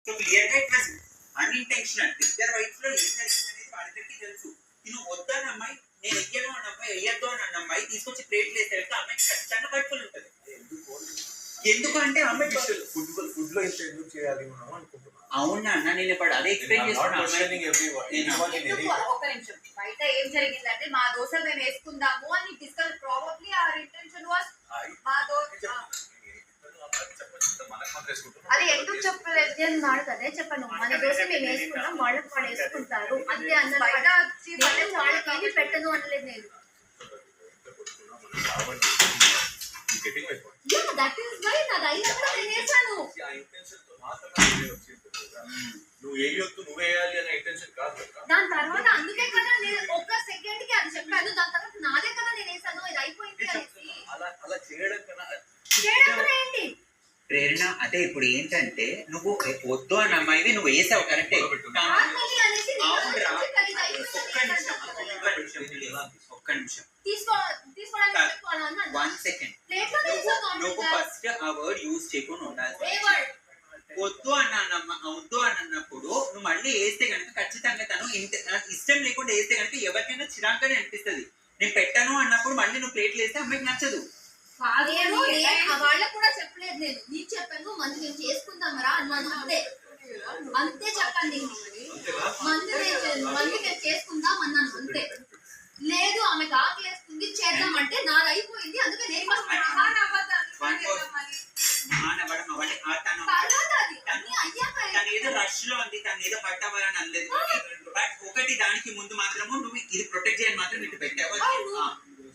So clear గా it was unintentional. ఇద్దరు wife లో ఏం జరిగింది అనేది వాళ్ళిద్దరికి తెలుసు. నేను వద్దని అమ్మాయి, నేను వెయ్యను అన్న అమ్మాయి, వెయ్యొద్దు అని అన్న అమ్మాయి తీసుకొచ్చి ప్లేట్లు వేసేస్తే అమ్మాయికి ఖచ్చితంగా కట్టుకుని ఉంటుంది. ఎందుకంటే అమ్మాయి ఫుడ్ లో ఇంత ఎందుకు చేయాలి మనం అనుకుంటున్నాను. అవునా అన్న, నేను ఇప్పుడు అదే ఎక్స్ప్లెయిన్ చేస్తున్నాను. ఒక నిమిషం, బయట ఏం జరిగిందంటే మా దోశ మేము వేసుకుందాము అని discuss, probably our intention was మా దోశ. అది ఎందుకు చెప్పలేదు అని వాడు అదే చెప్పను. మన దోశ మేము వేసుకుంటాం, వాళ్ళకి వాళ్ళు వేసుకుంటారు అంతే అన్న. బయట వాళ్ళకి ఏమి పెట్టను అనలేదు నేను. దట్ ఈస్ వై నాది అయినప్పుడు నేను వేసాను. దాని తర్వాత అందుకే కదా నేను ఒక్క సెకండ్ కి అది చెప్పాను. దాని తర్వాత నాదే కదా నేను వేసాను, ఇది అయిపోయింది అనేసి. ఏంటి ప్రేరణ అదే ఇప్పుడు ఏంటంటే నువ్వు వద్దు అన్న అమ్మాయివి నువ్వు వేసావు కరెక్టే. ఒక్క నిమిషం వన్ సెకండ్, నువ్వు ఫస్ట్ ఆ వర్డ్ యూజ్ చేయకుండా ఉండాలి. వద్దు వద్దు అని అన్నప్పుడు నువ్వు మళ్ళీ వేస్తే కనుక ఖచ్చితంగా తను ఇష్టం లేకుండా వేస్తే కనుక ఎవరికైనా చిరాకుగానే అనిపిస్తుంది. నేను పెట్టను అన్నప్పుడు మళ్ళీ నువ్వు ప్లేట్లు వేస్తే అమ్మాయికి నచ్చదు. వాళ్ళకు కూడా చెప్పలేదు, నేను నీకు చెప్పాను మంది మేము చేసుకుందామరా అన్నాను. అంతే అంతే చెప్పండి, మంది మేము చేసుకుందాం అన్నాను అంతే. లేదు ఆమెకు ఆకలి వేస్తుంది చేద్దామంటే నాది అయిపోయింది, అందుకే నేను ఏదో రష్ లో ఉంది, తను ఏదో పట్టవాలని అనలేదు. బట్ ఒకటి దానికి ముందు మాత్రము నువ్వు ఇది ప్రొటెక్ట్ చేయని మాత్రం ఇటు పెట్టావు.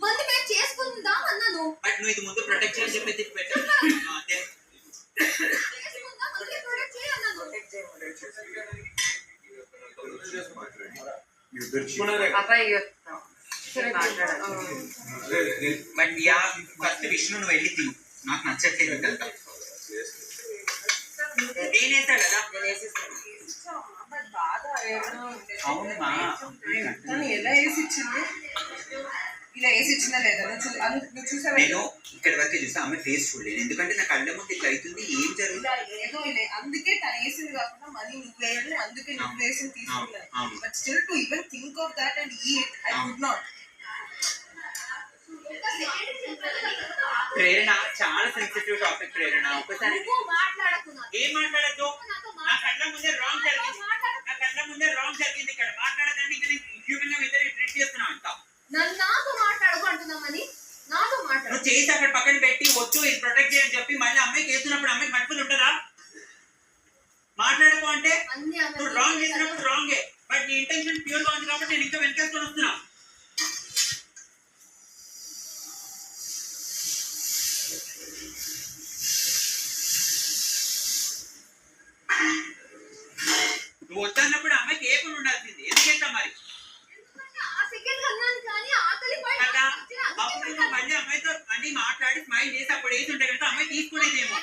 మంది మేము చేసుకుందాం అన్నాను, బట్ నువ్వు ఇది ముందు ప్రొటెక్ట్ చేయని చెప్పి పెట్టావు. బట్ యా ఫస్ట్ విష్ణు నువ్వు వెళ్ళి తిను, నాకు నచ్చట్లేదు కదా. నేనేసా కదా. అవునమ్మా, ఎలా వేసి ఇచ్చింది, ఇలా వేసి ఇచ్చిందా లేదా నువ్వు చూసావా? నేను ఇక్కడి వరకు చూసా, ఆమె ఫేస్ చూడలేదు. ఎందుకంటే నా కళ్ళ ముందు ఇట్లా అవుతుంది, ఏం జరుగుతుంది. అందుకే తను వేసింది కాకుండా మళ్ళీ నువ్వు వేయాలి, అందుకే నువ్వు వేసింది తీసుకున్నాను. But still to even think of that and eat I could not. Prerana చాలా సెన్సిటివ్ టాపిక్ ప్రేరణ. ఒకసారి ఏం మాట్లాడద్దు, నా కళ్ళ ముందే రాంగ్ జరిగింది, నా కళ్ళ ముందే రాంగ్ జరిగింది. ఇక్కడ మాట్లాడదండి, ఇక్కడ హ్యూమన్ గా ఇద్దరు ట్రీట్ చేస్తున్నావు అంట. నాతో మాట్లాడకు అంటున్నామని, నాతో మాట్లాడు. నువ్వు చేసి అక్కడ పక్కన పెట్టి వద్దు ఇది ప్రొటెక్ట్ చేయని చెప్పి మళ్ళీ అమ్మాయికి వేస్తున్నప్పుడు అమ్మాయికి మట్టుకుని ఉంటుందా? మాట్లాడకు అంటే నువ్వు రాంగ్ చేసినప్పుడు రాంగే, బట్ నీ ఇంటెన్షన్ ప్యూర్ గా ఉంది కాబట్టి నేను ఇంకా వెనకేసుకొని వస్తున్నా. నువ్వు వద్దన్నప్పుడు అమ్మాయికి ఏ పని ఉండాల్సింది, ఎందుకంటా మరి అప్పుడు నువ్వు మళ్ళీ అమ్మాయితో అన్ని మాట్లాడి స్మైల్ చేసి అప్పుడు వేసి ఉంటే కనుక అమ్మాయి తీసుకునేదేమో.